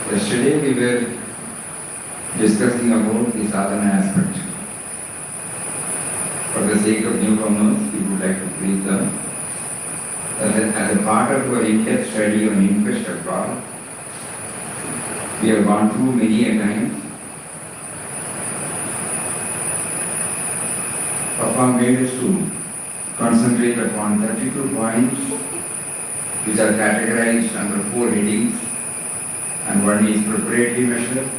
Yesterday we were discussing about the sadhana aspect. For the sake of newcomers, we would like to brief them that as a part of our in-depth study on Inquest of God, we have gone through many a time. Papa made us to concentrate upon 32 points which are categorized under 4 headings, and one is preparatory measure,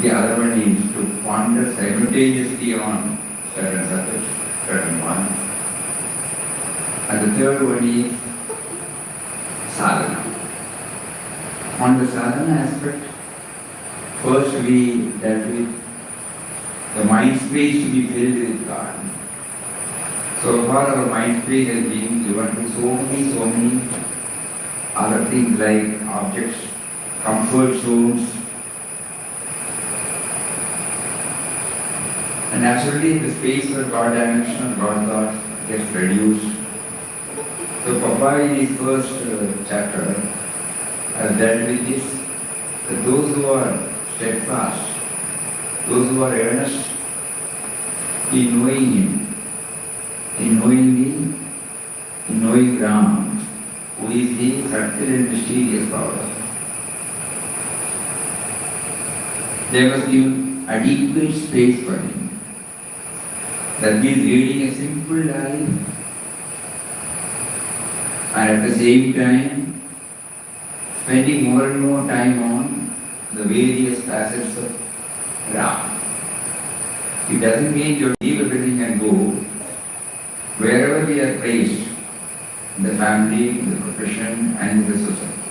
the other one is to ponder simultaneously on certain subjects, certain ones, and the third one is sadhana. On the sadhana aspect, first we dealt with the mind space to be filled with God. So far our mind space has been given to so many other things like objects, comfort zones, and naturally the space of God dimension, God thought gets reduced. So Papa in his first chapter has dealt with this, that those who are steadfast, those who are earnest in knowing Him, in knowing me, in knowing Ram, who is the subtle and mysterious power, they must give adequate space for Him. That means leading a simple life and at the same time spending more and more time on the various facets of Ram. It doesn't mean you leave everything and go. Wherever we are placed, in the family, in the profession, and in the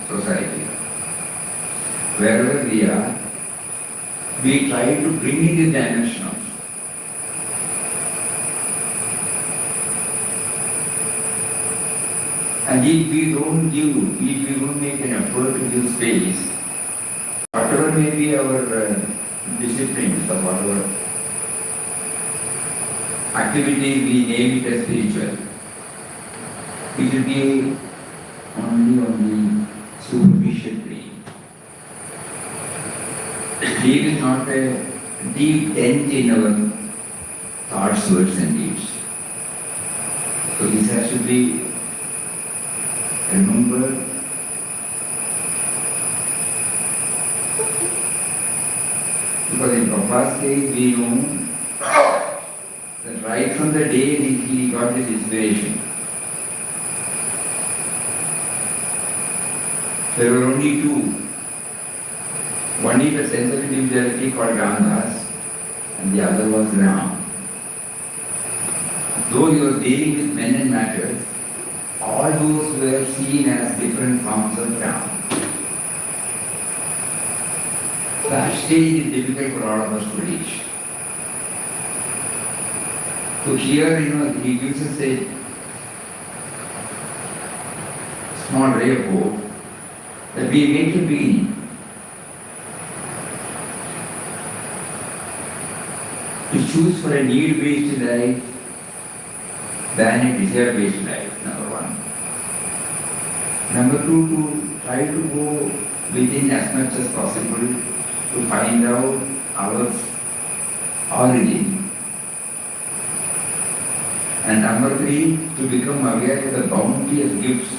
society, wherever we are, we try to bring in the dimension of. And if we don't make an effort to give space, whatever may be our disciplines or whatever activity we name it as spiritual, it will be only on the superficial plane. Deep is not a deep dent in our thoughts, words and deeds. So this has to be remembered. Because in Papa's case we know that right from the day he got this inspiration, there were only two. One is a sense of individuality called Ramdas, and the other was Ram. Though he was dealing with men and matters, all those were seen as different forms of Ram. That stage is difficult for all of us to reach. So here, he gives us a small ray of hope that we make a beginning. To choose for a need-based life than a desire-based life, number one. Number two, to try to go within as much as possible to find out our origin. And number three, to become aware of the bounteous gifts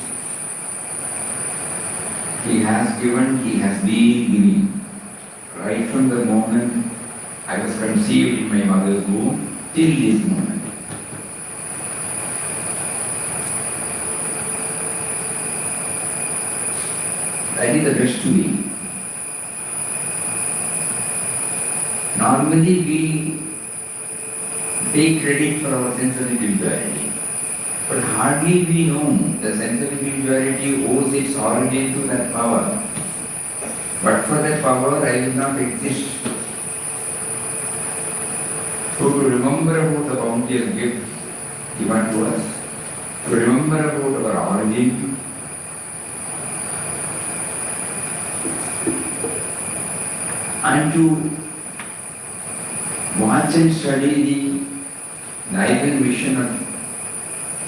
He has given, He has been giving. Right from the moment I was conceived in my mother's womb till this moment. That is the best way. Normally we take credit for our sense of individuality, but hardly we know the sense of individuality owes its origin to that power. But for that power I will not exist. So to remember about the bounteous gift given to us, to remember about our origin, and to watch and study the life and vision of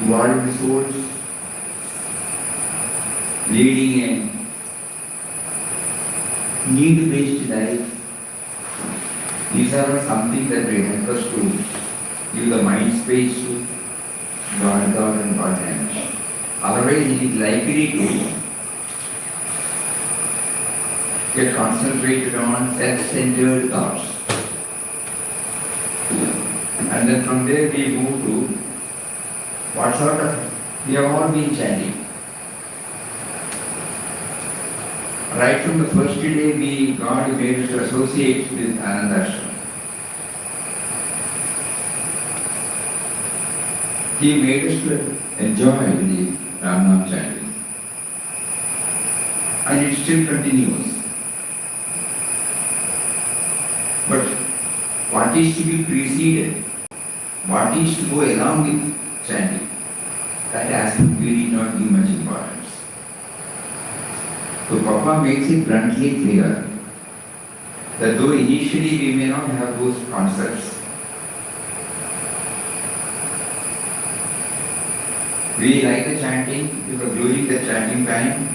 evolved souls leading a need-based life. These are something that will help us to give the mind space to God and God hands. Otherwise it is likely to get concentrated on self-centered thoughts. And then from there we move to what sort of, we have all been chanting. Right from the first day God made us to associate with Anandashram. He made us to enjoy the Ram chanting. And it still continues. But what is to be preceded? What is to go along with chanting? That aspect we did not give much importance. So Papa makes it bluntly clear that though initially we may not have those concepts, we like the chanting because during the chanting time,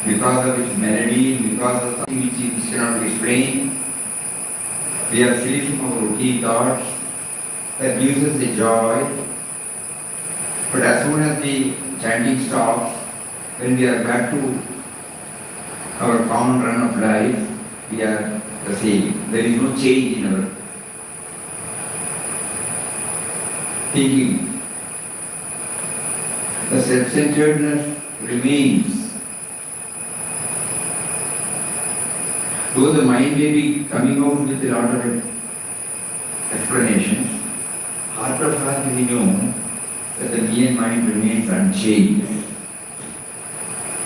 because of its melody, because of something which is cannot be explained, we are free from our routine thoughts, that gives us the joy. But as soon as the chanting stops, when we are back to our common run of life, we are the same. There is no change in our thinking. The self-centeredness remains. Though the mind may be coming out with a lot of explanations, heart of heart we know that the me and mind remains unchanged.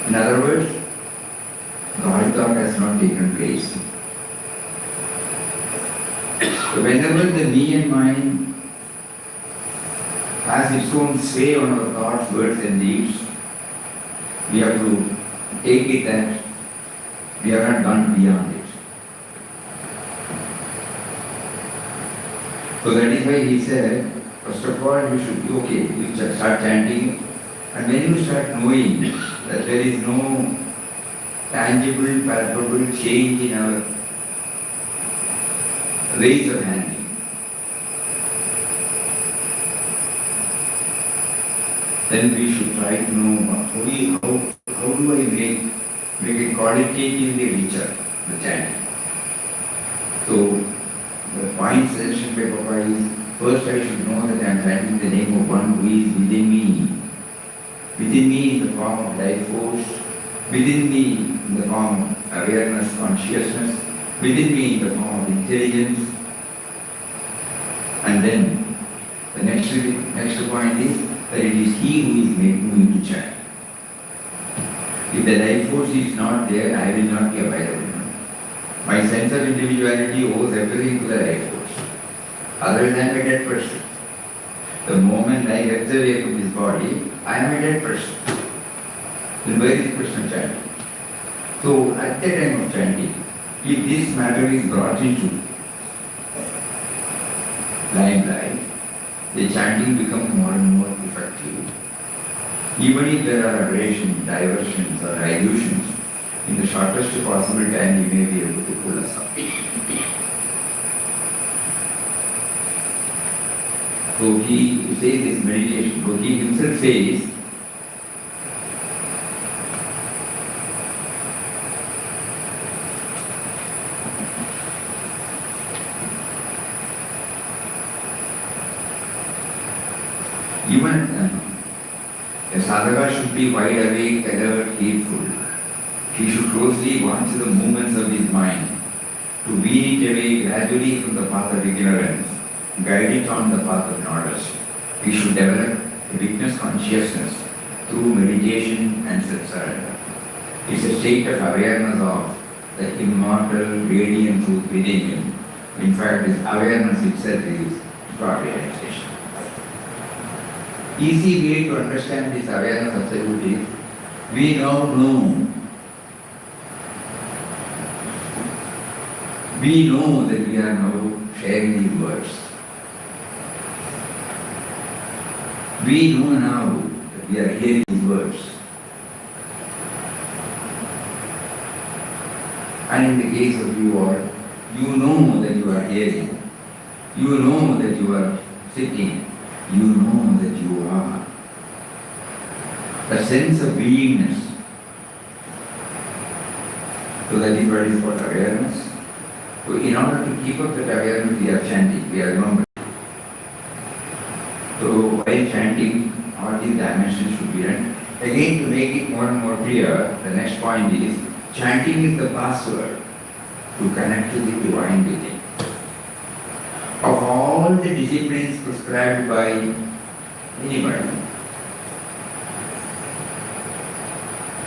In other words, God thought has not taken place. So whenever the me and mind has its own sway on our thoughts, words and deeds, we have to take it that we have not gone beyond it. So that is why he said, first of all, you should be okay, you start chanting, and when you start knowing that there is no tangible, palpable change in our ways of handling, then we should try to know how do I make it qualitatively richer, the chanting. So the point suggestion by Papa is, first I should know that I am chanting the name of one who is within me. Within me in the form of life force, within me in the form of awareness, consciousness, within me in the form of intelligence. And then the next point is that it is He who is making me to chant. If the life force is not there, I will not be available. My sense of individuality owes everything to the life force. Otherwise, I am a dead person. The moment I get away from this body, I am a dead person. Then where is Krishna chanting? So, at the time of chanting, if this matter is brought into limelight, the chanting becomes more and more effective. Even if there are aberrations, diversions or illusions, in the shortest possible time you may be able to pull us up. So he says this meditation, so he himself says, even a sadhaka should be wide awake, alert, heedful. He should closely watch the movements of his mind to wean it away gradually from the path of ignorance, guide it on the path of knowledge. He should develop a witness consciousness through meditation and self-surrender. It's a state of awareness of the immortal, radiant truth within him. In fact, this awareness itself is God realization. Easy way to understand this awareness absolutely is, we now know. We know that we are now sharing these words. We know now that we are hearing these words. And in the case of you all, you know that you are hearing. You know that you are sitting. You know that you are. The sense of beingness. So that is what is called awareness. So in order to keep up that awareness, we are chanting, we are remembering. So while chanting, all these dimensions should be done. Again, to make it more and more clear, the next point is, chanting is the password to connect to the divine within. Of all the disciplines prescribed by anybody,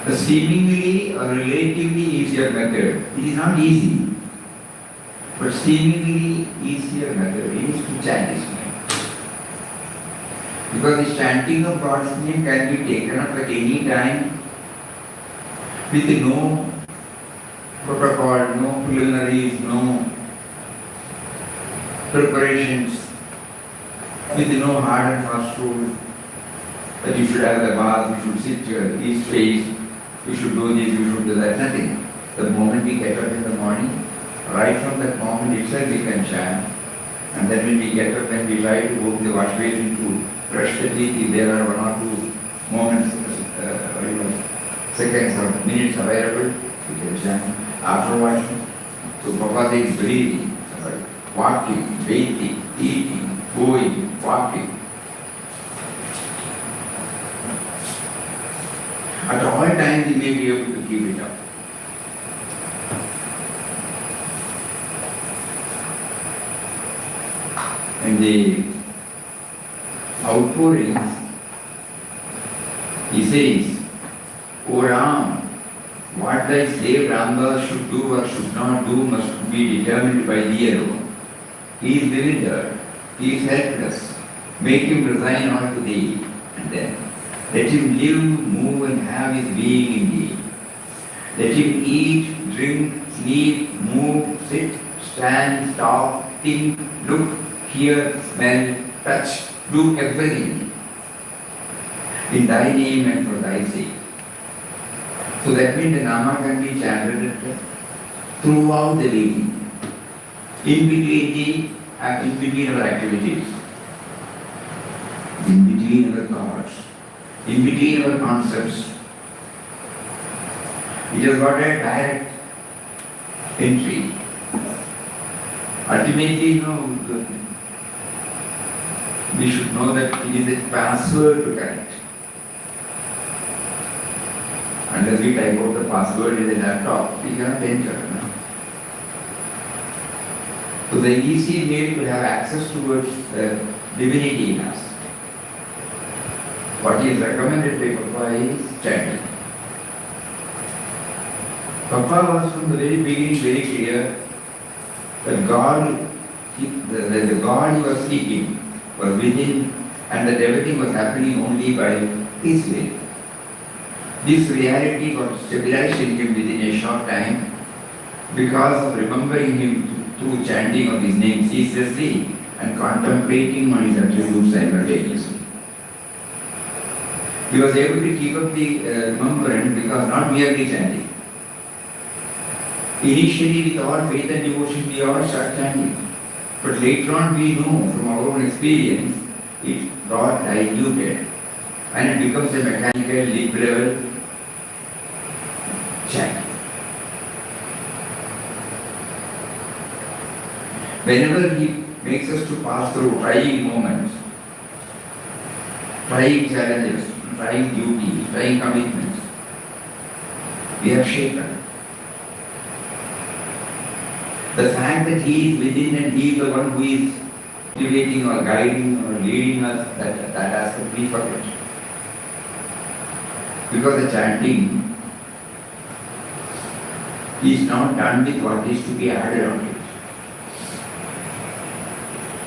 the seemingly or relatively easier method, it is not easy, but seemingly easier method is to chant His name. Because the chanting of God's name can be taken up at any time with no protocol, no preliminaries, no preparations, with no hard and fast rule that you should have the bath, you should sit here, each face, you should do this, you should do that, nothing. The moment we get up in the morning, right from that moment itself we can chant. And then when we get up and we try to go to the wash basin to brush the teeth, if there are one or two moments, seconds or minutes available, we can chant. After washing, so Papa is breathing, walking, bathing, eating, going, walking. At all times we may be able to keep it up. And the outpourings, he says, O Ram, what thy slave Ramdas should do or should not do must be determined by thee alone. He is bewildered, he is helpless. Make him resign all to thee, and then let him live, move, and have his being in thee. Let him eat, drink, sleep, move, sit, stand, stop, think, look, hear, smell, touch, do everything in thy name and for thy sake. So that means the Nama can be chanted throughout the day, in between our activities, in between our thoughts, in between our concepts. It has got a direct entry. Ultimately, we should know that it is a password to connect. Unless we type out the password in the laptop, we cannot enter. So the easy way to have access towards the divinity in us. What is recommended by Papa is chanting. Papa was from the very beginning very clear that God, the God he was seeking was within, and that everything was happening only by His way. This reality got stabilized in him within a short time because of remembering him through chanting of his name ceaselessly and contemplating on his attributes simultaneously. He was able to keep up the remembrance because not merely chanting. Initially with all faith and devotion we all start chanting. But later on we know from our own experience it got diluted and it becomes a mechanical, lip level chant. Whenever he makes us to pass through trying moments, trying challenges, trying duties, trying commitments, we are shaken. The fact that He is within and He is the one who is motivating or guiding or leading us, that aspect we forget. Because the chanting is not done with what is to be added on it.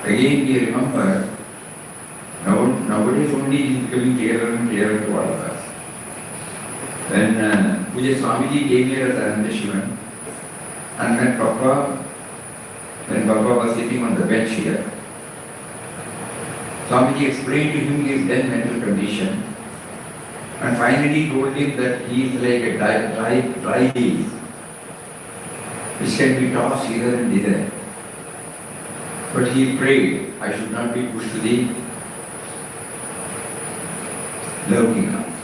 Again, we remember, nowadays only it is becoming clearer and clearer to all of us. When Puja Swamiji came here as Anandashram and met Papa, when Papa was sitting on the bench here, Swamiji explained to him his then mental condition and finally told him that he is like a dry leaf which can be tossed hither and thither. But he prayed, I should not be pushed to the lurking house.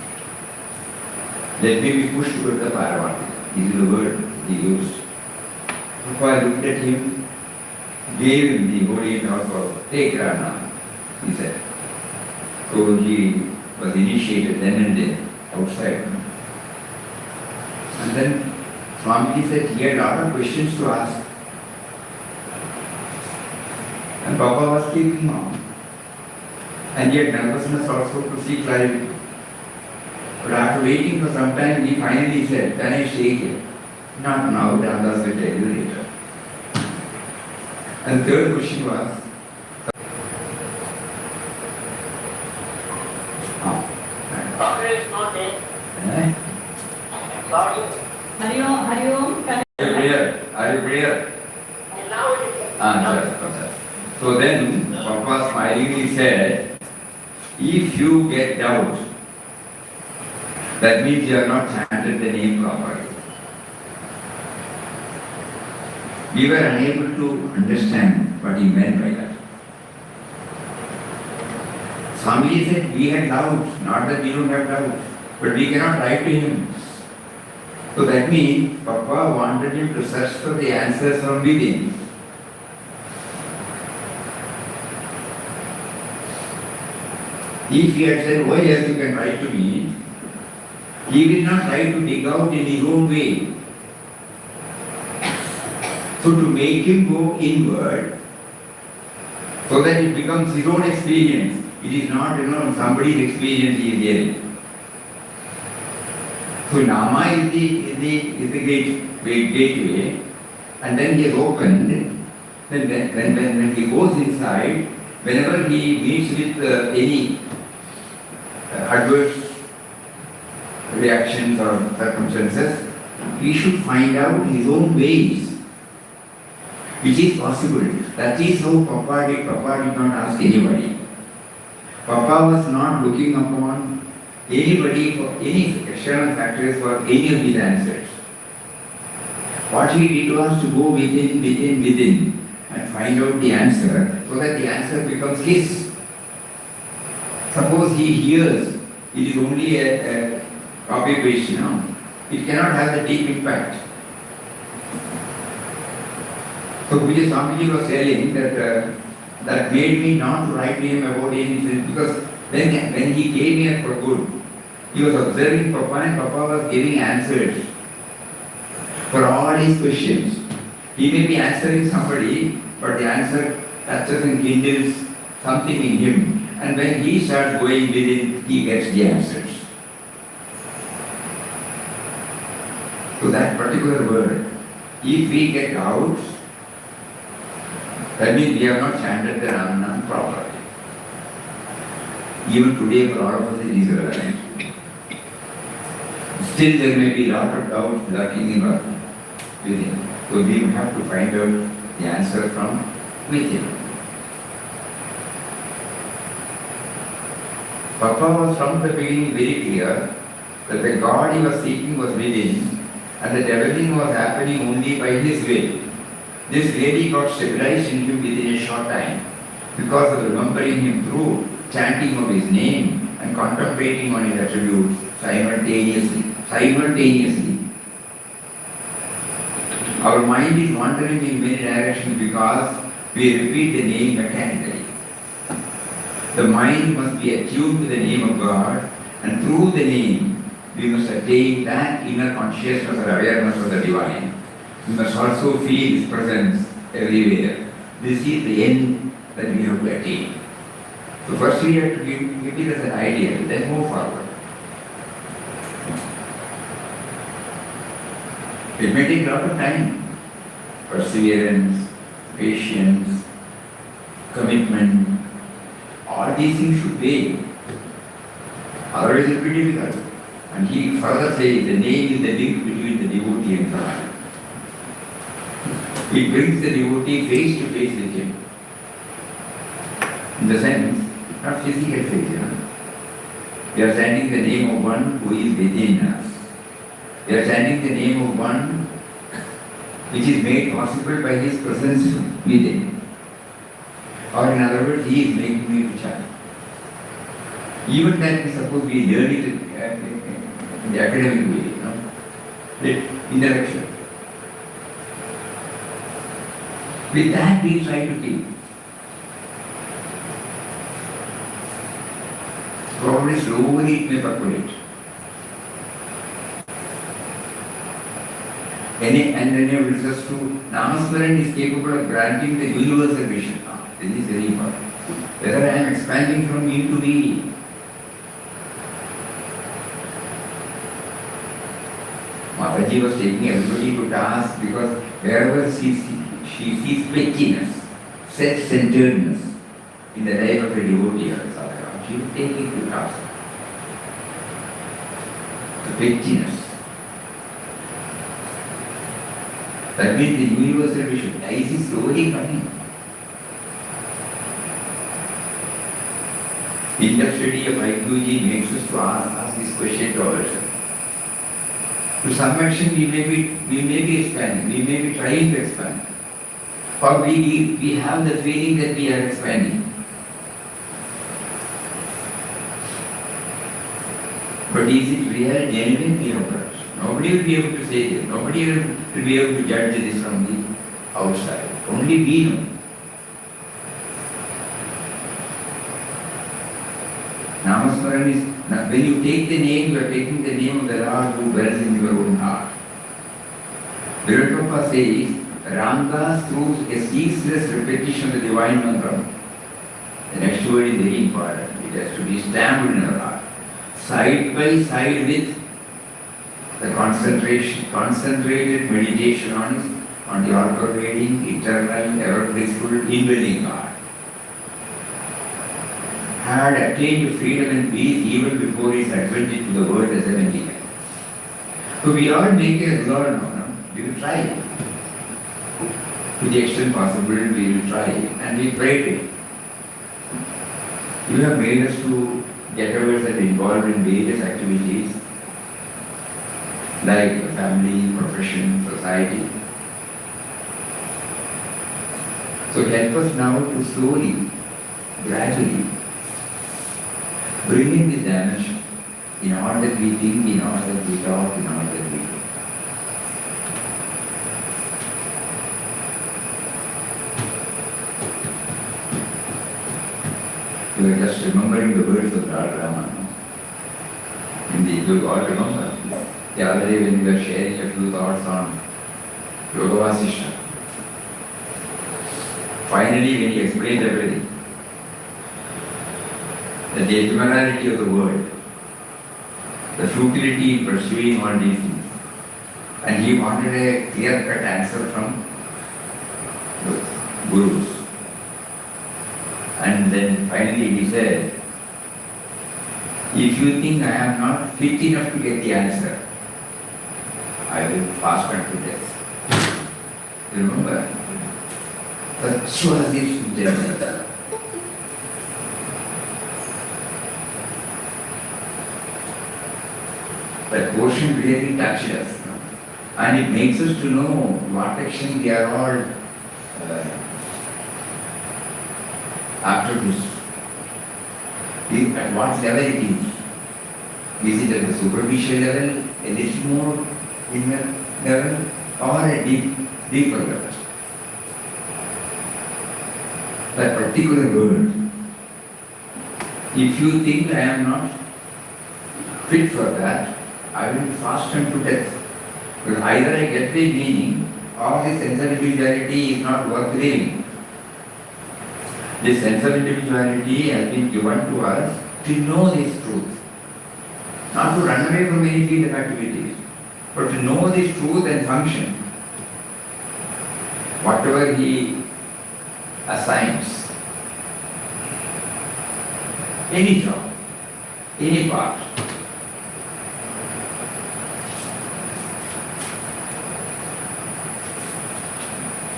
Let me be pushed toward the Paravati. This is the word he used. Papa looked at him, gave him the holy nod for take Rana, he said. So he was initiated then and there, outside. And then Swamiji said he had a lot of questions to ask. And Papa was keeping on. And he had nervousness also to seek clarity. But after waiting for some time, he finally said, can I stay here? Not now, Ramdas will tell you later. And the third question was, Doctor is not there. Sorry. Hari Om. Are you clear? And now it is. Sure. So then, Papa smilingly said, if you get doubt, that means you are not chanted the name properly. We were unable to understand what he meant by that. Swamiji said, we had doubt, not that we don't have doubt, but we cannot write to him. So that means Papa wanted him to search for the answers from within. If he had said, oh yes, you can write to me, he did not try to dig out in his own way. So to make him go inward, so that it becomes his own experience. It is not, somebody's experience he is hearing. So Nama is the gateway, and then he has opened. When he goes inside, whenever he meets with any adverse reactions or circumstances, he should find out his own ways, which is possible. That is how Papa did. Papa did not ask anybody. Papa was not looking upon anybody for any external factors for any of his answers. What he did was to go within and find out the answer so that the answer becomes his. Suppose he hears, it is only a copy paste, it cannot have the deep impact. So Puja Swamiji was telling that made me not to write to him about anything, because when he came here for good, he was observing Papa and Papa was giving answers for all his questions. He may be answering somebody, but the answer touches and kindles something in him. And when he starts going within, he gets the answers. to that particular word. If we get doubts, that means we have not chanted the Nam properly. Even today, for all of us, it is relevant. Still, there may be a lot of doubts lurking in our within. So we have to find out the answer from within. Papa was from the beginning very clear that the God he was seeking was within, and that everything was happening only by his will. This really got stabilized in him within a short time because of remembering him through chanting of his name and contemplating on his attributes simultaneously. Our mind is wandering in many directions because we repeat the name mechanically. The mind must be attuned to the name of God, and through the name we must attain that inner consciousness or awareness of the divine. We must also feel His presence everywhere. This is the end that we have to attain. So first we have to give it as an idea, then move forward. It may take a lot of time. Perseverance, patience, commitment, all these things should weigh. Otherwise it will be difficult. And he further says the name is the link between the devotee and God. It brings the devotee face to face with him. In the sense, not physical face, We are chanting the name of one who is within us. We are chanting the name of one which is made possible by his presence within. Or in other words, he is making me to chant. Even that we suppose we learn it in the academic way, the interaction. With that we try to keep. Probably slowly it may percolate. And enables us to, Namasmaran is capable of granting the universal vision. This is very important. Whether I am expanding from me to be. Mataji was taking everybody to task because wherever she sees pettiness, self-centeredness in the life of a devotee or sadhaka, she will take it to task. The pettiness. That means the universal vision. Life is slowly coming. In the study of IQG makes us to ask this question to ourselves. To some extent we may be expanding, we may be trying to expand. Or we have the feeling that we are expanding. But is it real, genuine? We have got. Nobody will be able to say this. Nobody will be able to judge this from the outside. Only we know. Namasmaran is, when you take the name, you are taking the name of the Lord who dwells in your own heart. Viratapa says, Ramdas through a ceaseless repetition of the divine mantra. The next word is very important. It has to be stamped in our heart. Side by side with the concentrated meditation on the all-pervading, eternal, ever-blissful, indwelling God. Had attained freedom and peace even before his advent into the world as heavenly man. So we all make a resolve now. We will try. To the extent possible, we will try. And we pray to him. You have made us to get ourselves involved in various activities like family, profession, society. So help us now to slowly, gradually bring in this dimension in all that we think, in all that we talk, in all that we do. We are just remembering the words of Lord Rama. You all remember? The other day when we were sharing a few thoughts on Yoga Vasishtha. Finally, when he explained everything, the ephemerality of the world, the futility in pursuing all these things, And he wanted a clear-cut answer from the gurus. And then finally he said, if you think I am not fit enough to get the answer, I will fast unto death. Remember? Such was his suggestion. That portion really touched us. And it makes us to know what action we are all after this. At what level it is. Is it at the superficial level, a little more inner level, or a deeper level? That particular word, if you think I am not fit for that, I will fast unto death. Because either I get the meaning or the sense of individuality is not worth living. This sense of individuality has been given to us to know this truth. Not to run away from any field of activities, but to know this truth and function. Whatever he assigns, any job, any part.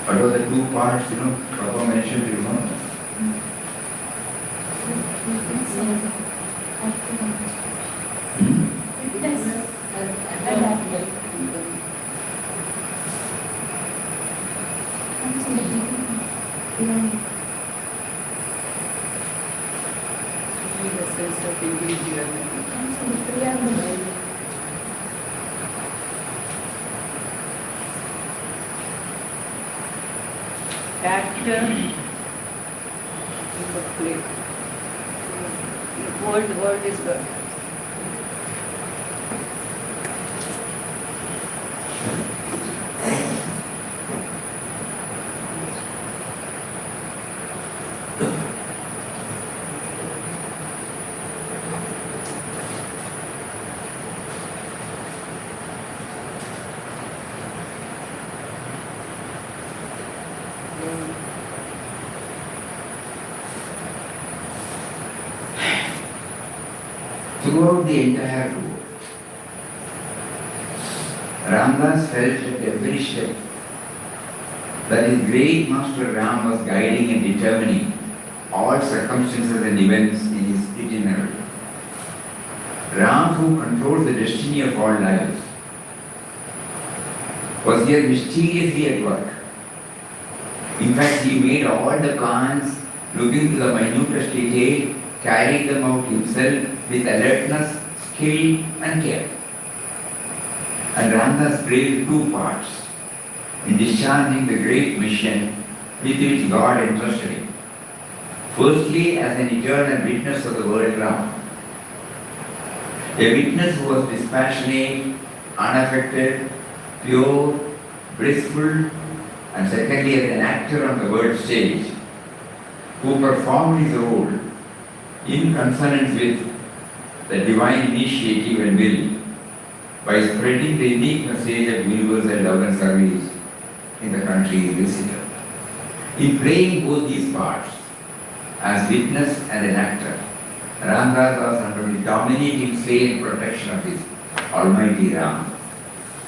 What are the two parts, Prabhupada mentioned, Actor in the play. The word is good. Throughout the entire road, Ramdas felt at every step that his great master Ram was guiding and determining all circumstances and events in his itinerary. Ram, who controls the destiny of all lives, was here mysteriously at work. In fact, he made all the plans, looking to the minutest detail, carried them out himself with alertness, skill and care. And Ramdas played two parts in discharging the great mission with which God entrusted him. Firstly, as an eternal witness of the world around. A witness who was dispassionate, unaffected, pure, blissful, and secondly, as an actor on the world stage, who performed his role in consonance with the divine initiative and will by spreading the unique message of universal love and service in the country he visited. In playing both these parts, as witness and an actor, Ramdas was under the dominating sway and protection of his Almighty Ram.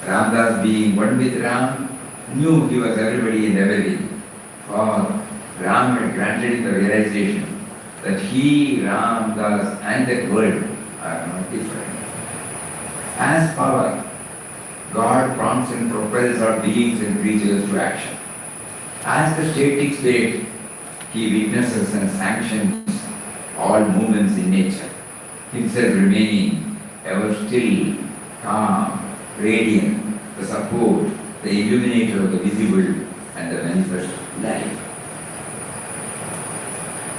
Ramdas, being one with Ram, knew he was everybody and everything, for Ram had granted him the realization that he, Ramdas, and the world are not different. As power, God prompts and propels our beings and creatures to action. As the static state, he witnesses and sanctions all movements in nature, himself remaining ever still, calm, radiant, the support, the illuminator of the visible and the manifest life.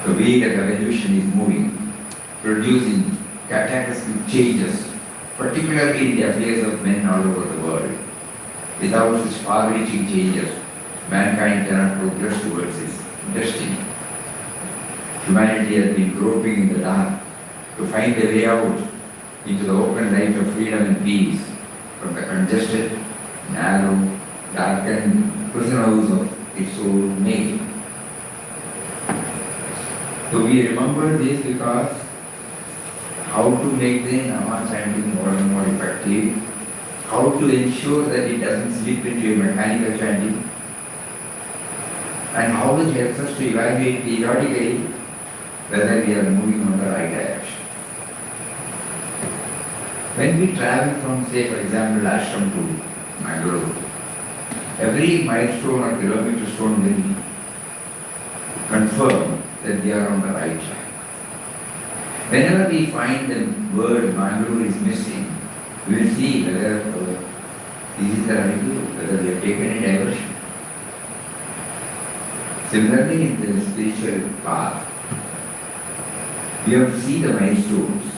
The way that evolution is moving, producing cataclysmic changes, particularly in the affairs of men all over the world. Without such far-reaching changes, mankind cannot progress towards its destiny. Humanity has been groping in the dark to find a way out into the open light of freedom and peace from the congested, narrow, darkened prison house of its own making. So we remember this because how to make the Nama chanting more and more effective, how to ensure that it doesn't slip into a mechanical chanting, and how it helps us to evaluate periodically whether we are moving on the right direction. When we travel from, say, for example, Ashram to Mangalore, every milestone or kilometer stone will confirm that we are on the right track. Whenever we find the word Mangalore is missing, we will see whether this is the right route, whether we have taken a diversion. Similarly, in the spiritual path, we have to see the milestones.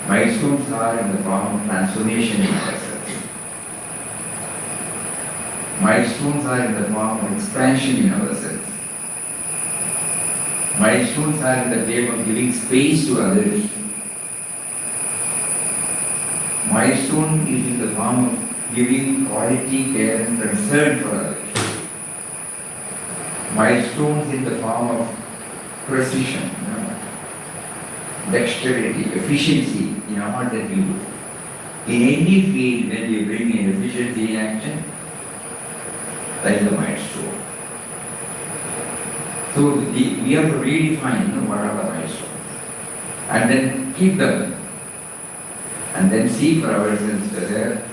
Milestones are in the form of transformation in ourselves. Milestones are in the form of expansion in ourselves. Milestones are in the way of giving space to others. Milestone is in the form of giving quality care and concern for others. Milestones in the form of precision, dexterity, efficiency in all that we do. In any field, when we bring in efficiency in action, that is the milestone. So we have to redefine what are the milestones and then keep them and then see for ourselves whether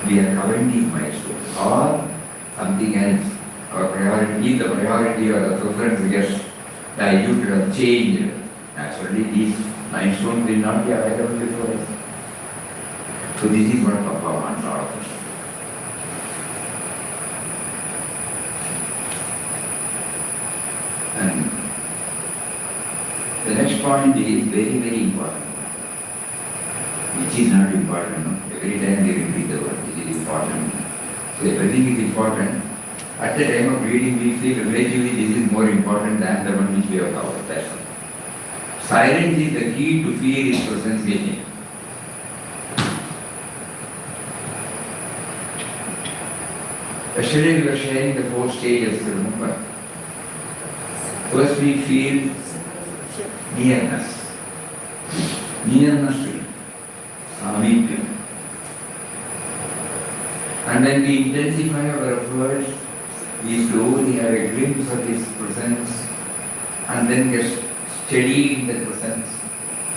we are covering these milestones or something else. Our priority, the priority or the preference gets diluted or changed. Naturally, these milestones will not be available before us. So this is what Papa wants all of us. And the next point is very, very important, which is not important. No? Every time we repeat the word, it is important. So everything is important. At the time of reading, we feel relatively this is more important than the one which we have covered. That's all. Silence is the key to feel His presence within. Yesterday we were sharing the 4 stages, remember? First we feel nearness. Nearness to Him. Samipya. And when we intensify our efforts, we slowly have a glimpse of His presence and then get steady in the presence,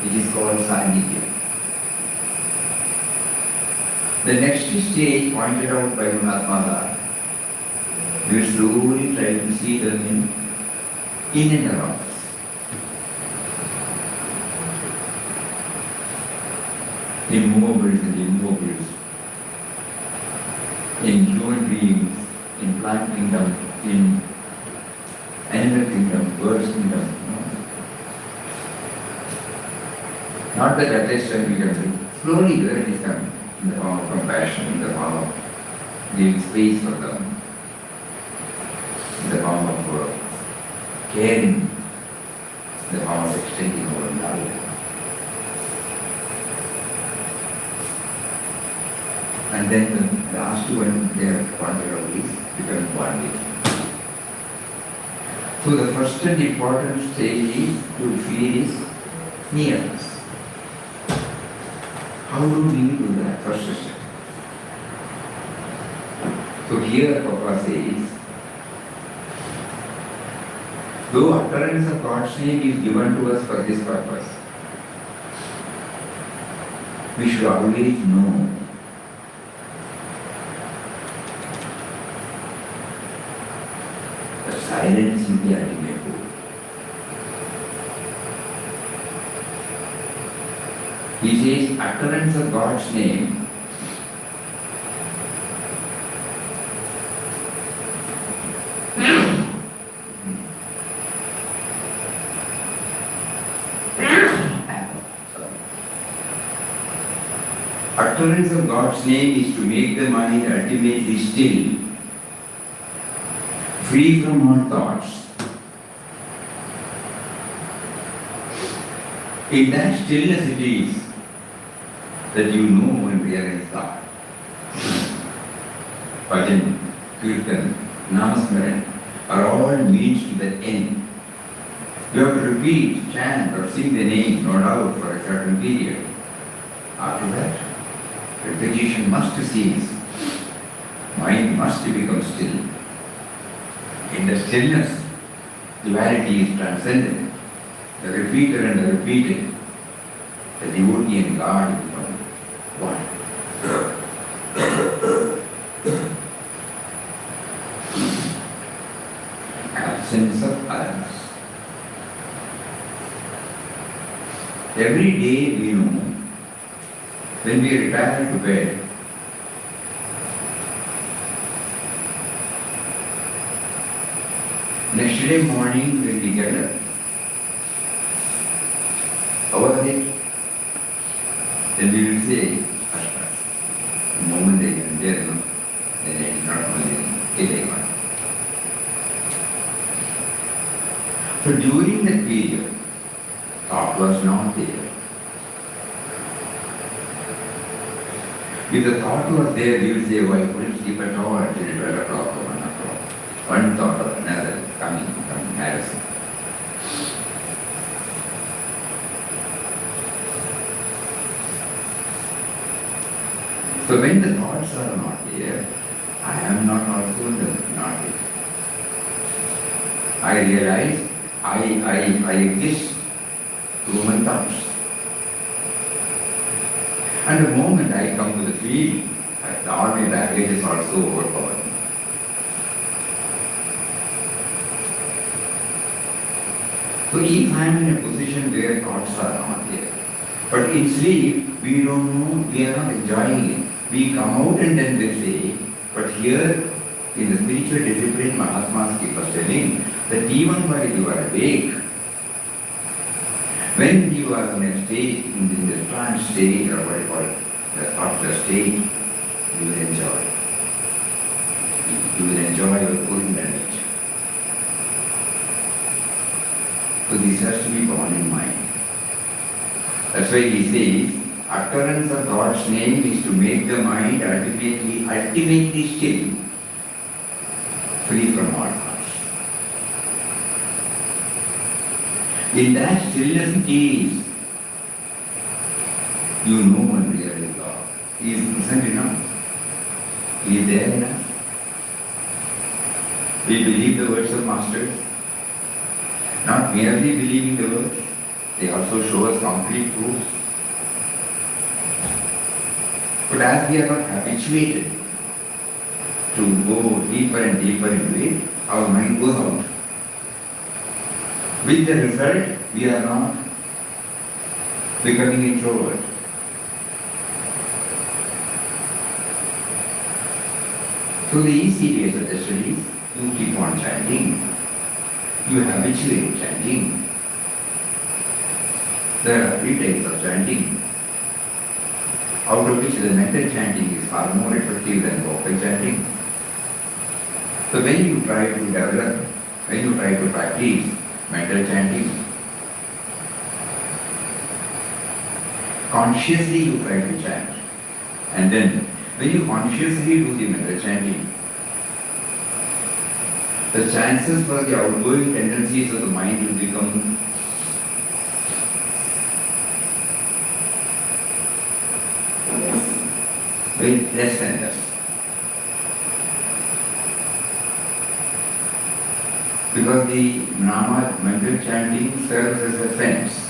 which is called Sanidhya. The next stage pointed out by Mahatma, we slowly try to see them in and around us. In movables and immovables, in human beings, in plant kingdom, in animal kingdom, birds kingdom. Not that at this time we can do. Slowly there it is coming in the form of compassion, in the form of giving space for them, in the form of caring, in the form of extending our knowledge. And then the last one they have pointed out is becoming one with Him. So the first and important stage is to feel His nearness. How do we do that? First step. So here Papa says, though utterance of God's name is given to us for this purpose, we should always know that silence is the ultimate goal. He says utterance of God's name utterance of God's name is to make the mind ultimately still, free from all thoughts. In that stillness it is that you know and realize God. Bhajan, Kirtan, Namasmaran are all means to the end. You have to repeat, chant or sing the name, no doubt, for a certain period. After that, repetition must cease. Mind must become still. In the stillness, duality is transcended. The repeater and the repeated, the devotee and God become one. Absence of otherness. Every day we know, when we retire to bed, next day morning when we get up, our head, then we will say, the moment they can there, no, then they is not only killing one. So during that period, thought was not there. If the thought was there, we will say, why couldn't sleep at all until 12 o'clock or 1 o'clock? One thought or another coming, harassing. So when the thoughts are not there, I am not also not there. I realize I exist through my thoughts. And the moment I come to the field, all my baggage is also overpowered. So if I am in a position where thoughts are not there, but in sleep, we don't know, we are not enjoying it. We come out and then they say, but here in the spiritual discipline, Mahatmas keep us telling that even while you are awake, when you are in a state, in the trance state or what you call it, the thoughtless state, you will enjoy. You will enjoy your full knowledge. So this has to be born in mind. That's why he says, utterance of God's name is to make the mind ultimately still, free from all thoughts. In that stillness it is, you know and realize God. He is present enough. He is there enough. We believe the words of masters. Not merely believing the words, they also show us concrete proofs. But as we are not habituated to go deeper and deeper into it, our mind goes out. With the result, we are not becoming introvert. So the easy way of the studies, you keep on chanting. You habituate chanting. There are 3 types of chanting, out of which the mental chanting is far more effective than vocal chanting. So when you try to develop, when you try to practice mental chanting, consciously you try to chant. And then when you consciously do the mental chanting, the chances for the outgoing tendencies of the mind will become very less than less. Because the nama mental chanting serves as a fence.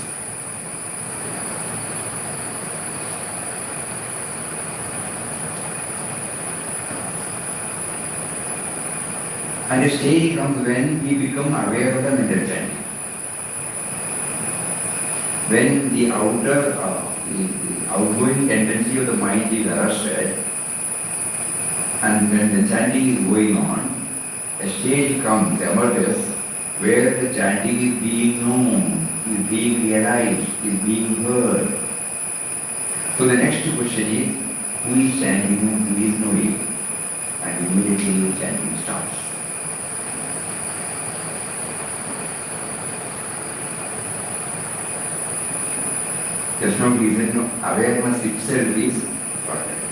And a stage comes when we become aware of the mental chanting. When the outgoing tendency of the mind is arrested, and when the chanting is going on, a stage comes, emerges, where the chanting is being known, is being realized, is being heard. So the next question is, who is chanting and who is knowing? And immediately the chanting starts. There's no reason, no, awareness itself is important.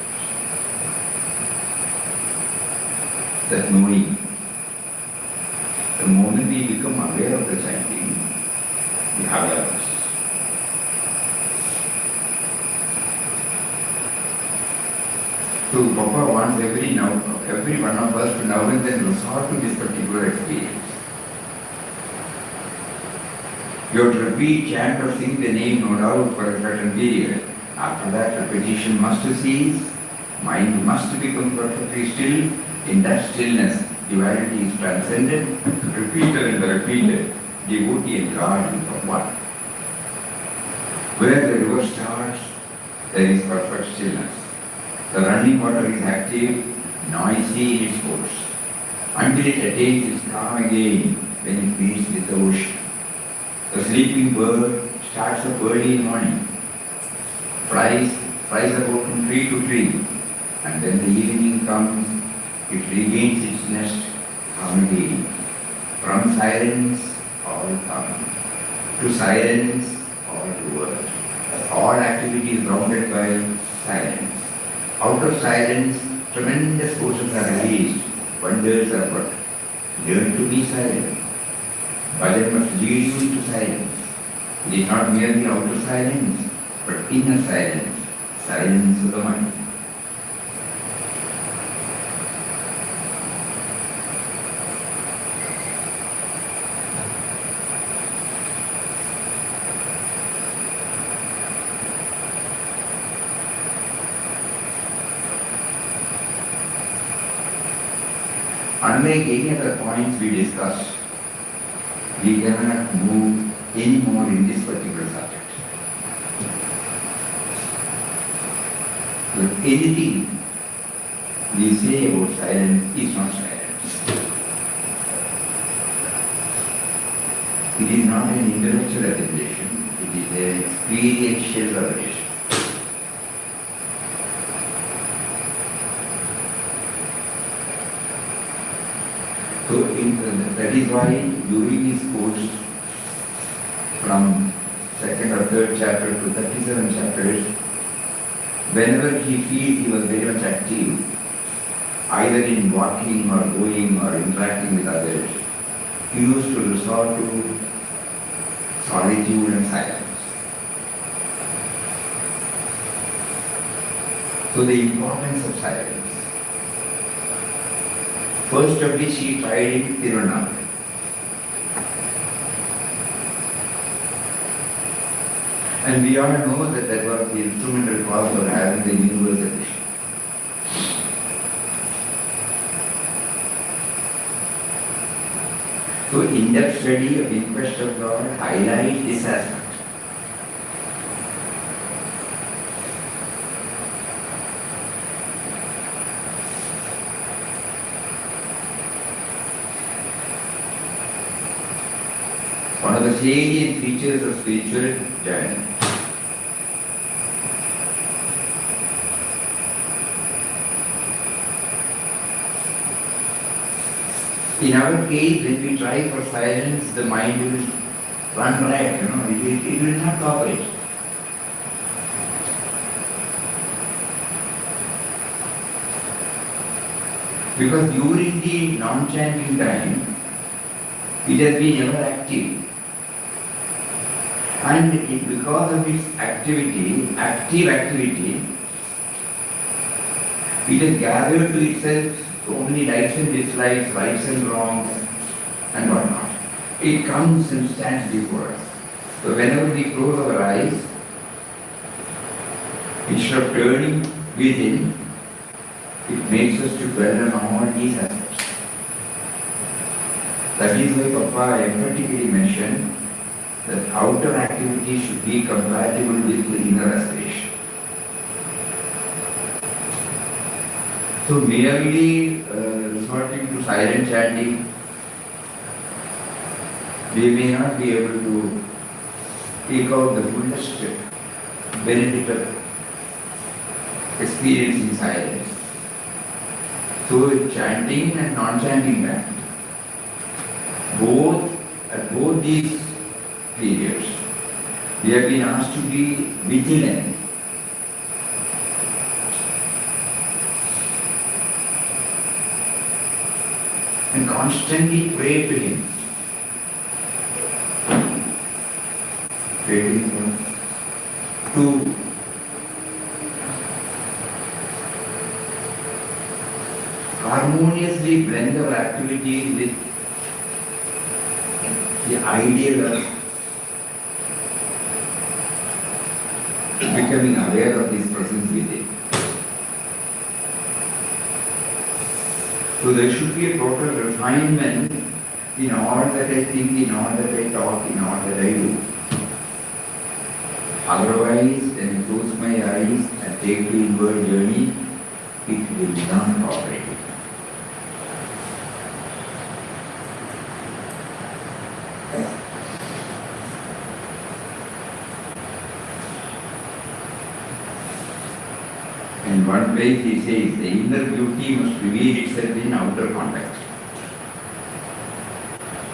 that knowing. The moment we become aware of the chanting, we have awareness. So Papa wants every one of us to now and then resort to this particular experience. You have to repeat, chant or sing the name no doubt for a certain period. After that repetition must cease, mind must become perfectly still. In that stillness, duality is transcended, repeated and repeated, devotee and God become one. Where the river starts, there is perfect stillness. The running water is active, noisy in its course, until it attains its calm again when it meets with the ocean. The sleeping bird starts up early in the morning, flies about from tree to tree, and when the evening comes, it regains its nest calm again. From silence, all come. To silence, all to word. All activity is rounded by silence. Out of silence, tremendous forces are released, wonders are worked. Learn to be silent. Bhajan must lead you into silence. It is not merely outer silence, but inner silence, silence of the mind. Unlike any other points we discussed, we cannot move any more in this particular subject. But anything we say about silence is not silence. It is not an intellectual revelation, it is an experiential revelation. So that is why during his course from 2nd or 3rd chapter to 37 chapters, whenever he feels he was very much active, either in walking or going or interacting with others, he used to resort to solitude and silence. So the importance of silence. First of which he tried in Tirunelveli. And we all know that that was the instrumental cause for having the universal mission. So in-depth study of the quest of God highlights this aspect. One of the salient features of spiritual journey. In our case, when we try for silence, the mind will run riot, it will not cooperate. Because during the non-chanting time, it has been ever active. And because of its active activity, it has gathered to itself only likes and dislikes, rights and wrongs, and whatnot. It comes and stands before us. So whenever we close our eyes, instead of turning within, it makes us to dwell on all these aspects. That is why Papa emphatically mentioned that outer activity should be compatible with the inner aspiration. So merely resorting to silent chanting, we may not be able to take out the fullest benefit of experiencing silence. So chanting and non-chanting time, at both these periods, we have been asked to be vigilant. and constantly pray to Him. Pray to Him to harmoniously blend our activities with the ideal of becoming aware of His presence within. So there should be a total refinement in all that I think, in all that I talk, in all that I do. Otherwise, when I close my eyes and take the inward journey, it will not operate. In one place he says, the inner beauty must reveal itself in outer contact.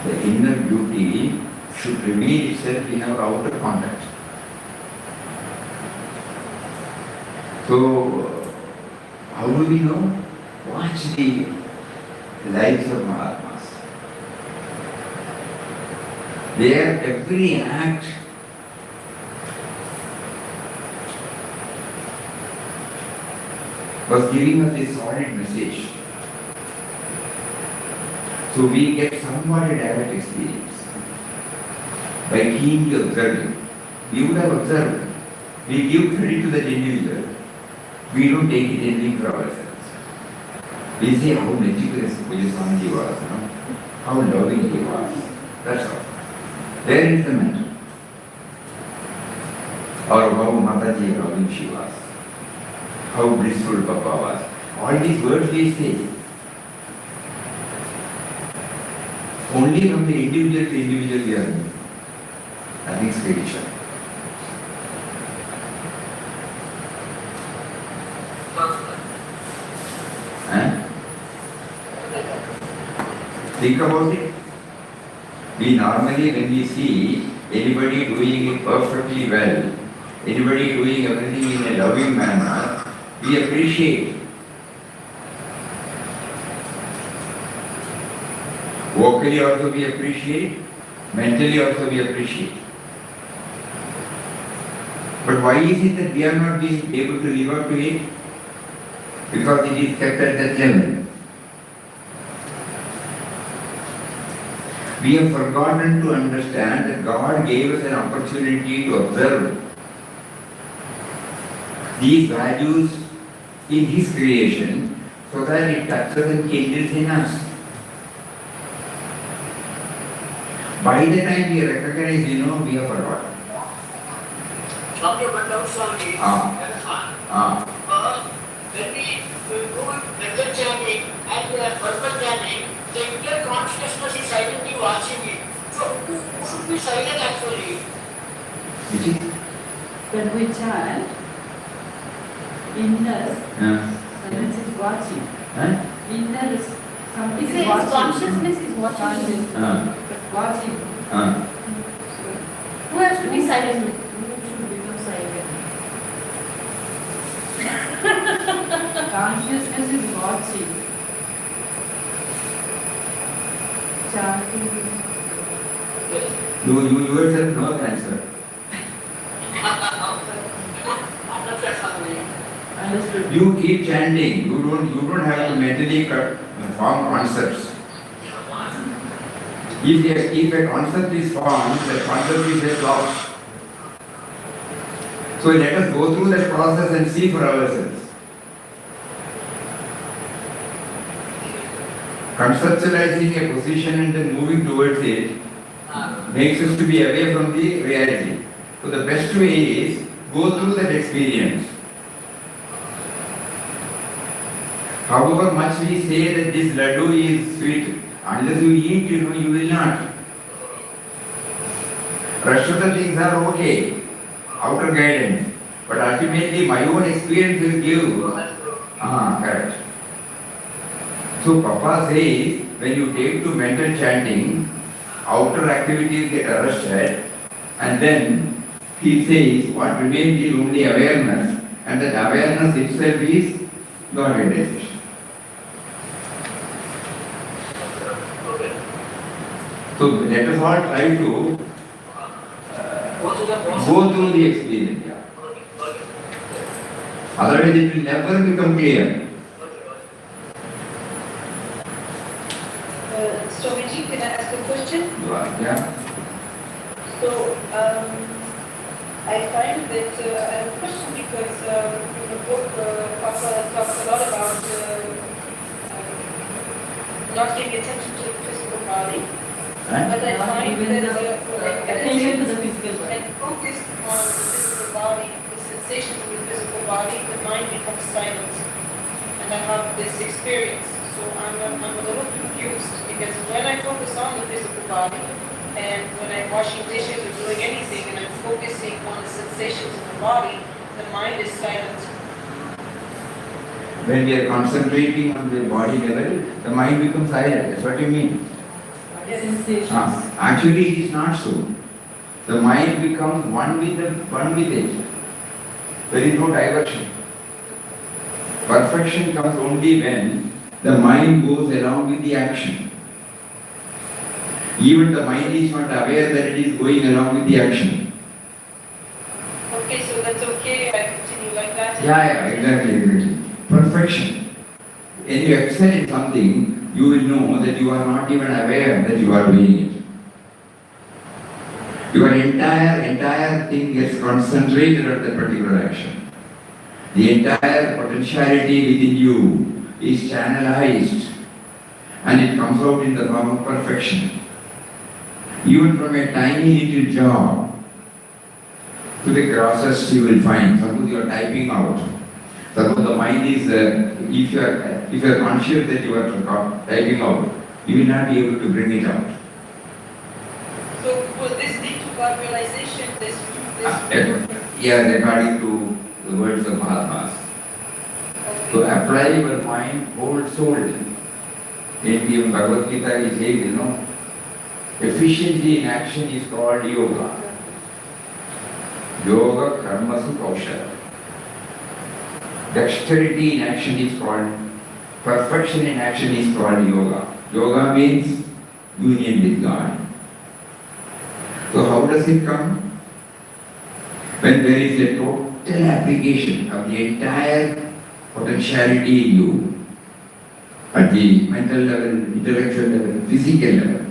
The inner beauty should reveal itself in our outer contact. So, how do we know? Watch the lives of Mahatmas. Their every act was giving us a solid message. So we get somewhat a direct experience by keenly observing. We would have observed. We give credit to that individual. We don't take it anything for ourselves. We say how meticulous Puja Swamiji was, how loving he was. That's all. There is the matter. Or how Mataji loving she was. How blissful Papa was. All these words we say. Only from the individual to individual we are moving. Nothing spiritual. Think about it. We normally, when we see anybody doing it perfectly well, anybody doing everything in a loving manner, we appreciate. Vocally also we appreciate, mentally also we appreciate. But why is it that we are not being able to live up to it? Because it is kept at that level. We have forgotten to understand that God gave us an opportunity to observe these values in His creation so that it touches and changes in us. By the time we recognize, we have forgotten. Dr. Bandam Swami, when we do mental chanting and verbal chanting, the inner consciousness is silently watching it. So who should be silent actually? When we chant, inner silence is watching. Inner is something is watching. Consciousness is watching. But watching. Who has to be silent? Who should become silent? Consciousness is watching. Chanting. You yourself know the answer. Understood. You keep chanting. You don't have to mentally form concepts. If a concept is formed, the concept is a thought. So let us go through that process and see for ourselves. Conceptualizing a position and then moving towards it makes us to be away from the reality. So the best way is go through that experience. However much we say that this laddu is sweet, unless you eat, you will not. Rest of the things are okay, outer guidance. But ultimately my own experience will give. Correct. So Papa says, when you take to mental chanting, outer activities get arrested, and then he says what remains is only awareness, and that awareness itself is God realization. So let us all try to go through the experience. Yeah. Otherwise it will never become clear. Swamiji, can I ask a question? Yeah. So, I find that I have a question because in the book, Papa talks a lot about not paying attention to the physical body. But I find that attention to the physical body. and focused on the physical body, the sensations of the physical body, the mind becomes silent. And I have this experience. So I'm a little confused because when I focus on the physical body and when I'm washing dishes or doing anything and I'm focusing on the sensations of the body, the mind is silent. When we are concentrating on the body level, the mind becomes silent. That's what you mean. Sensations. Actually, it is not so. The mind becomes one with it. There is no diversion. Perfection comes only when the mind goes along with the action. Even the mind is not aware that it is going along with the action. Okay, so that's okay, I continue like that? Yeah, exactly. Perfection. When you excel in something, you will know that you are not even aware that you are doing it. Your entire thing gets concentrated at that particular action. The entire potentiality within you is channelized and it comes out in the form of perfection. Even from a tiny little job to the grossest you will find. Suppose you are typing out. Suppose the mind is, if you are conscious that you are typing out, you will not be able to bring it out. So will this lead to God realization, Yeah, according to the words of Mahatmas. So apply your mind whole soul. In Bhagavad Gita is saying, efficiency in action is called yoga. Yoga karmasu kaushala. Dexterity in action is called, perfection in action is called yoga. Yoga means union with God. So how does it come? When there is a total application of the entire potentiality in you, at the mental level, intellectual level, physical level.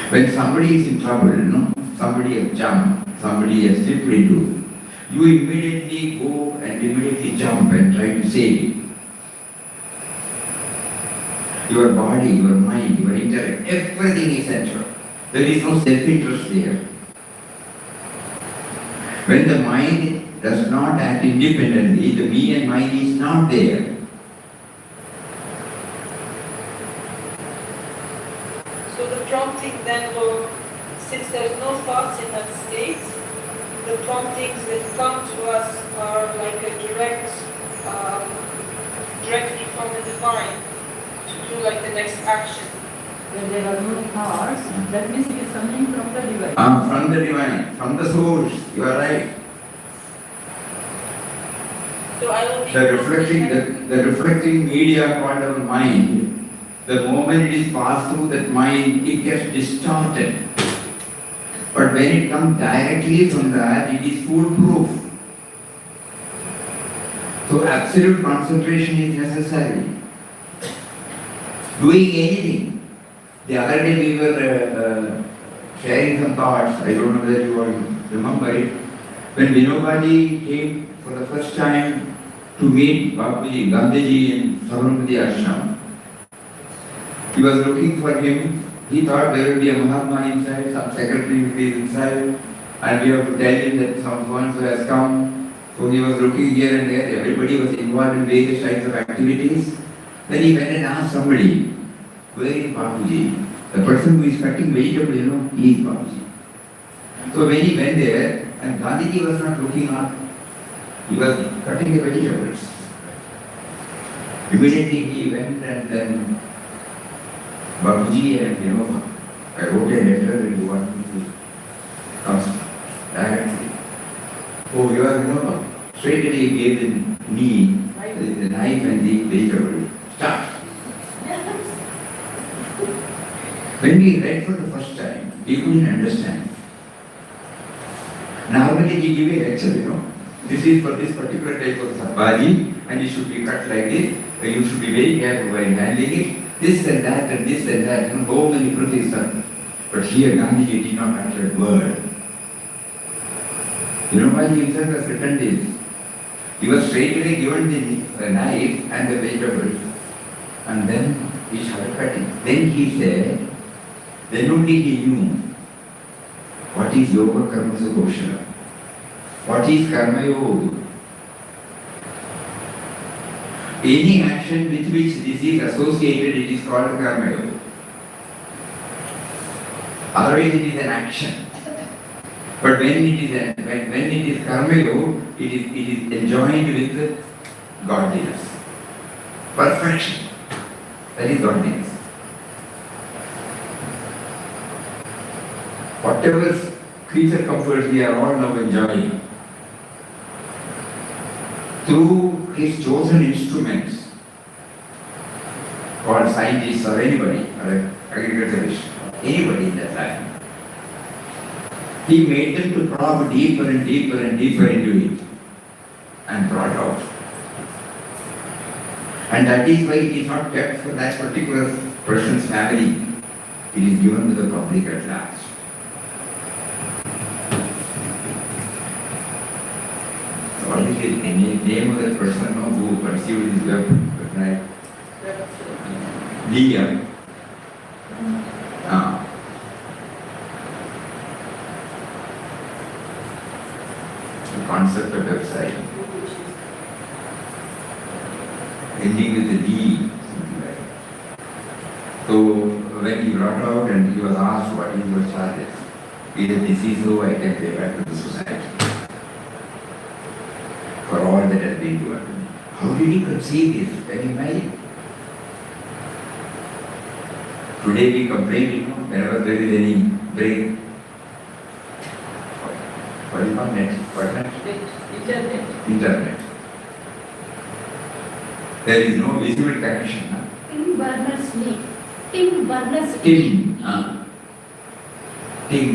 When somebody is in trouble, somebody has jumped, somebody has slipped into, you immediately go and immediately jump and try to save him. Your body, your mind, your intellect, everything is central. There is no self-interest there. When the mind does not act independently, the me and mind is not there. So the prompting then will, since there's no thoughts in that state, the promptings that come to us are like a directly from the divine to do like the next action. When there are no thoughts, that means it is coming from the divine. From the divine, from the source, you are right. So I will be The reflecting media called our mind, the moment it is passed through that mind, it gets distorted. But when it comes directly from that, it is foolproof. So absolute concentration is necessary. Doing anything. The other day we were sharing some thoughts, I don't know whether you all remember it. When Vinobadi came for the first time to meet Bapuji, Gandhiji in Sabarmati Ashram, he was looking for him. He thought there would be a Mahatma inside, some secretary would be inside, and we have to tell him that someone who has come. So he was looking here and there, everybody was involved in various types of activities. Then he went and asked somebody, where is Bapuji? The person who is cutting vegetable, he is Bapuji. So when he went there, and Gandhiji was not looking up, he was cutting the vegetables. Immediately he went and then Bapuji and I wrote a letter and you want me to come directly. Oh, you are straight away he gave me the knife and the vegetable. Start. When we read for the first time, people didn't understand. Normally he give a lecture, this is for this particular type of sabbaji and it should be cut like this, you should be very careful while handling it, this and that and this and that, so many proteins are. But here Gandhiji did not utter a word. You know why he himself has written this? He was straightaway given the knife and the vegetables and then he started cutting. Then he said, then only he knew what is yoga karma sukoshala. What is karma yoga? Any action with which this is associated, it is called karma yoga. Otherwise it is an action. But when it is karma yoga, it is enjoined with godliness. Perfection. That is godliness. Whatever creature comforts we are all now enjoying, through his chosen instruments, called scientists or anybody, or agriculturist, anybody in that line, he made them to probe deeper and deeper and deeper into it and brought out. And that is why it is not kept for that particular person's family. It is given to the public at large. What is the name of the person who pursued his web, right? Leah. The concept of website. Ending with the D, something like that. So when he brought out and he was asked what is your charges, he said, this is so I can pay back to the society for all that has been done to me. How did he conceive this? Can you imagine? Today we complain, whenever there is any break. What is called net? What net? Internet. There is no visible connection. Tim Berners-Lee. Tim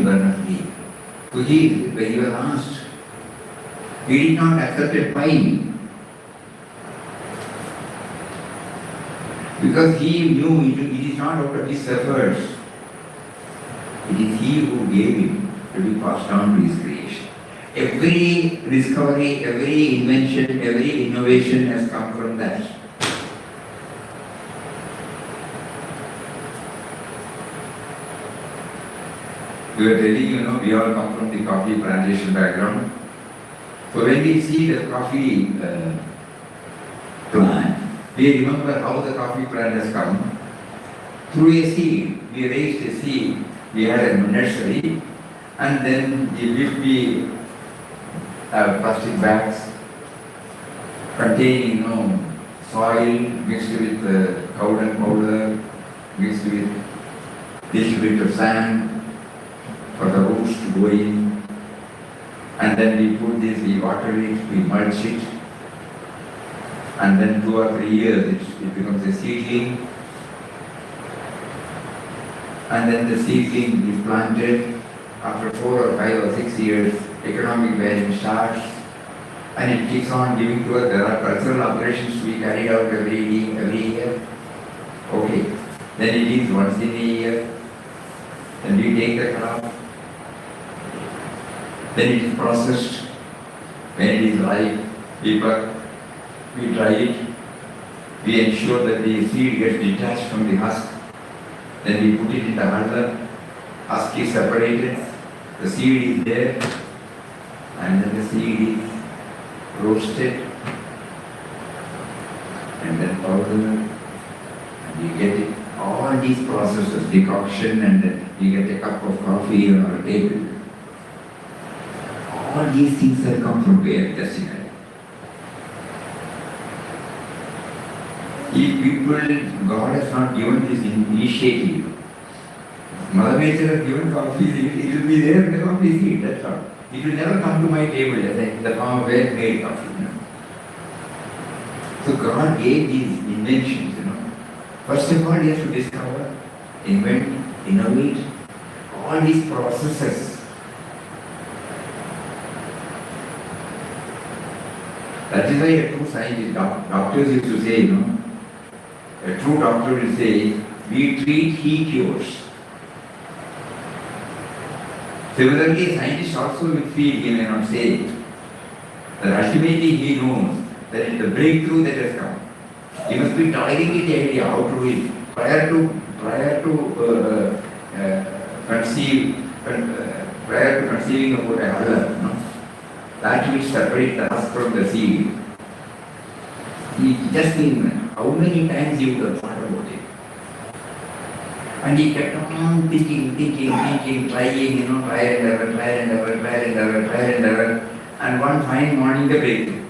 Berners-Lee. So when he was asked, he did not accept a fine. Because he knew it is not out of his efforts. It is he who gave him to be passed on to his creation. Every discovery, every invention, every innovation has come from that. We were telling, we all come from the coffee plantation background. So when we see the coffee plant, we remember how the coffee plant has come. Through a seed, we raised a seed, we had a nursery, and then we have plastic bags containing soil mixed with cow dung powder, mixed with little bit of sand for the roots to go in, and then we put this, we water it, we mulch it, and then 2 or 3 years it becomes a seedling, and then the seedling is planted. After 4 or 5 or 6 years, economic bearing starts, and it keeps on giving to us. There are cultural operations to be carried out every year. Okay, then it is once in a year. Then we take the crop. Then it is processed. When it is ripe, we dry it. We ensure that the seed gets detached from the husk. Then we put it in the huller. Husk is separated. The seed is there. And then the seed is roasted. And then powdered. And you get it. All these processes, decoction, and then you get a cup of coffee on our table. All these things have come from where? Destination. If people, God has not given this initiative, Mother Nature has given coffee seed, it will be there in the coffee seed, that's all. It will never come to my table as in the form of well-made coffee. So God gave these inventions, First of all, he has to discover, invent, innovate. All these processes. That is why a true scientist, doctors used to say, a true doctor will say, we treat, he cures. Similarly, a scientist also will feel, he may not say, that ultimately he knows that it's the breakthrough that has come. He must be targeting the idea how to do it prior to conceiving about another. That will separate the husk from the seed. He just think how many times you would have thought about it. And he kept on thinking, trying, try and error. And one fine morning the breakthrough.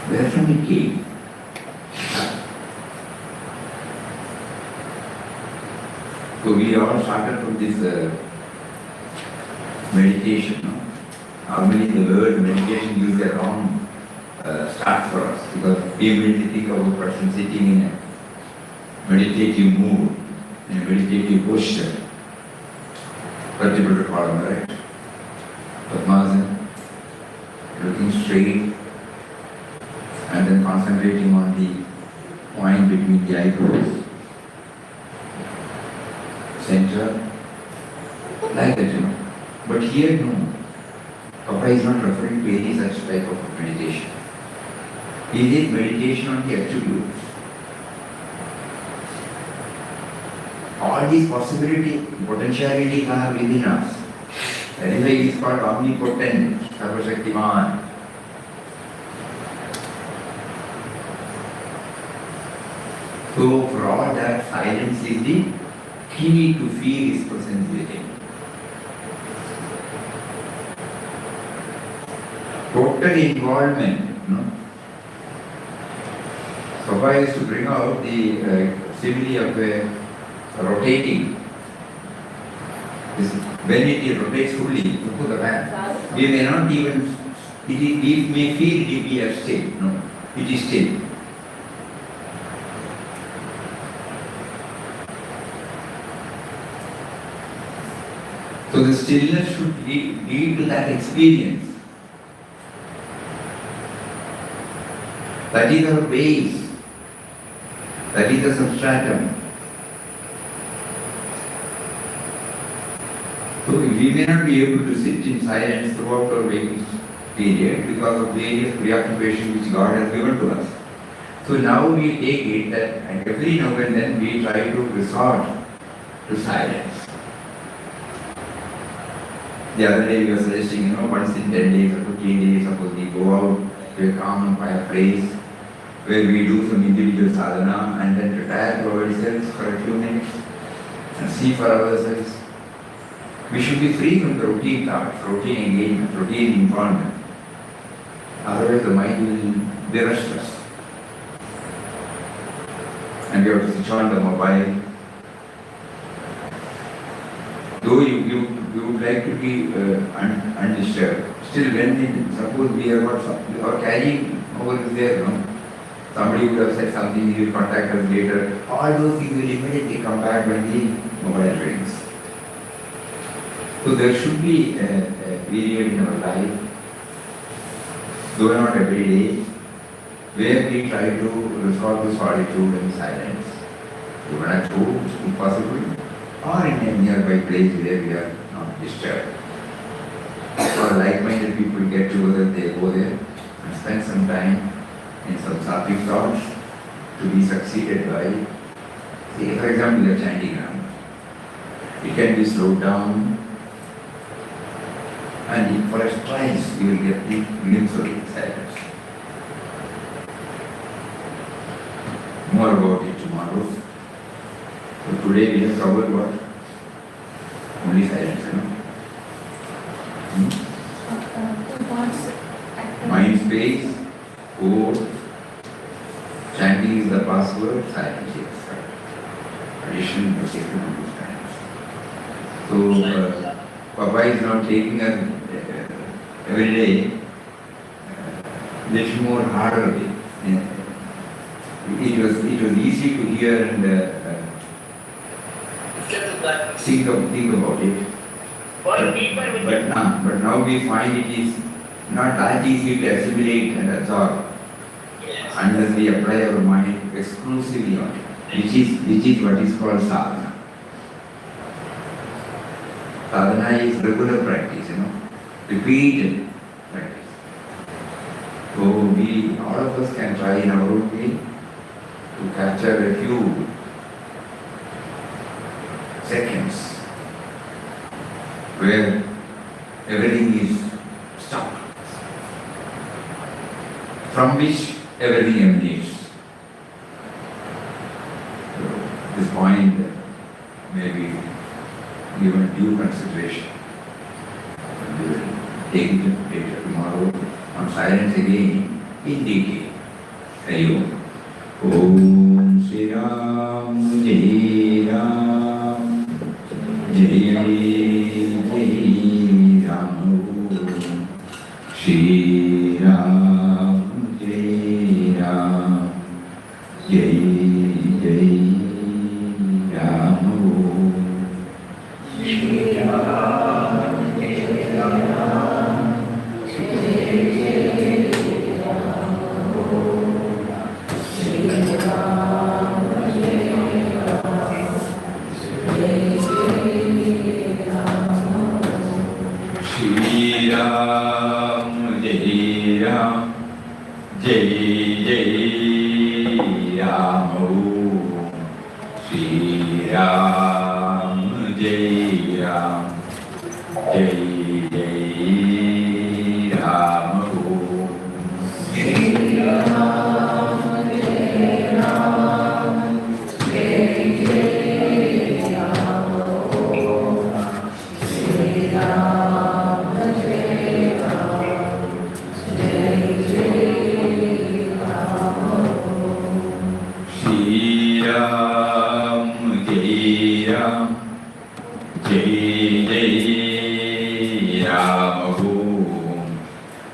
Where from it came? So we all started from this meditation. Normally the word meditation gives a wrong start for us because we immediately think of a person sitting in a meditative mood, in a meditative posture. Vertebral column, right? Padmasana, looking straight and then concentrating on the point between the eyebrows, center, like that, But here, no. Papa is not referring to any such type of meditation. He did meditation on the attributes. All these possibilities, potentialities are within us. That is why it is called omnipotent, Sarvashaktiman. So for all that, silence is the key to feel His presence within. Total involvement, Papa used to bring out the simile of a rotating. When it rotates fully, to the fan, we may not even, we may feel it be a state. No, it is still. So the stillness should lead to that experience. That is our base. That is the substratum. So we may not be able to sit in silence throughout our waking period because of various preoccupations which God has given to us. So now we take it that every now and then we try to resort to silence. The other day we were suggesting, once in 10 days or 15 days, suppose we go out to a calm and quiet place where we do some individual sadhana and then retire to ourselves for a few minutes and see for ourselves. We should be free from the routine thoughts, routine engagement, routine involvement. Otherwise the mind will be restless. And we have to switch on the mobile. Though you would like to be undisturbed, still when suppose we are carrying over there, somebody would have said something, he will contact us later. All those things will immediately come back when the mobile rings. So there should be a period in our life, though not every day, where we try to resort to solitude and silence. Even at home, if possible, or in a nearby place where we are not disturbed. Or like-minded people get together, they go there and spend some time in some sattvic thoughts to be succeeded by, say, for example, the chanting round. It can be slowed down, and for a twice you will get the glimpse of the silence. More about it tomorrow. So today we have covered what? Only silence, Mind space, code, chanting is the password, silence is addition to sacred understanding. So Papa is now taking us every day little more harder way. It was easy to hear and that. Think about it. But now we find it is not that easy to assimilate and absorb unless we apply our mind exclusively on it, which is what is called sadhana. Sadhana is regular practice, repeated practice. So all of us can try in our own way to capture a few seconds where everything is stopped, from which everything emanates. So this point may be given due consideration. We will take it later tomorrow on silence again in detail. Ayom. Om Sri Ram Jai Ram Jai Jai Ram Shri Ram Jai Ram Jai Jai Ram Shri Ram Jai Ram Shri Ram Jai Ram Jai Jai Ram Shri Ram Jai Ram Jai Jai Ram Shri Ram Jai Ram Jai Jai Ram Shri Ram Jai Ram Jai Jai Ram Shri Ram Jai Ram Jai Jai Ram Shri Ram Jai Ram Jai Jai Ram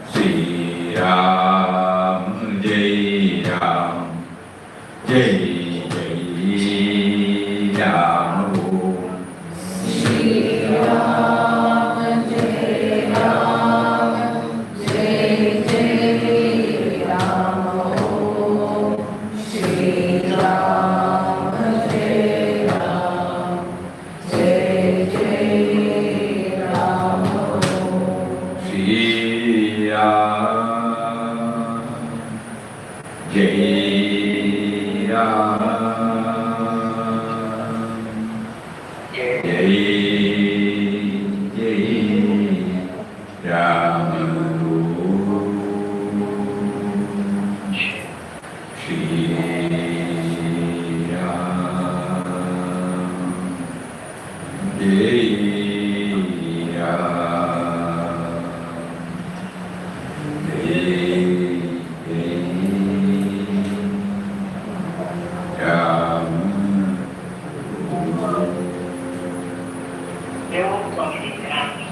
Shri Ram Jai Ram Jai Jai Ram Shri Ram Jai Ram Jai Jai Ram Shri Ram Jai Ram Jai Jai Ram Shri Ram Jai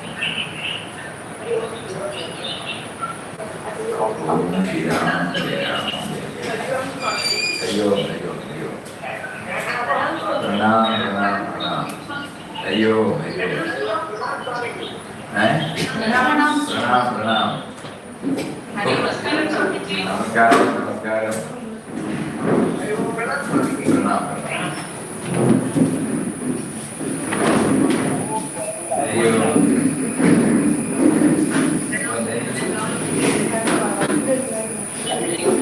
Ram Namaskaram.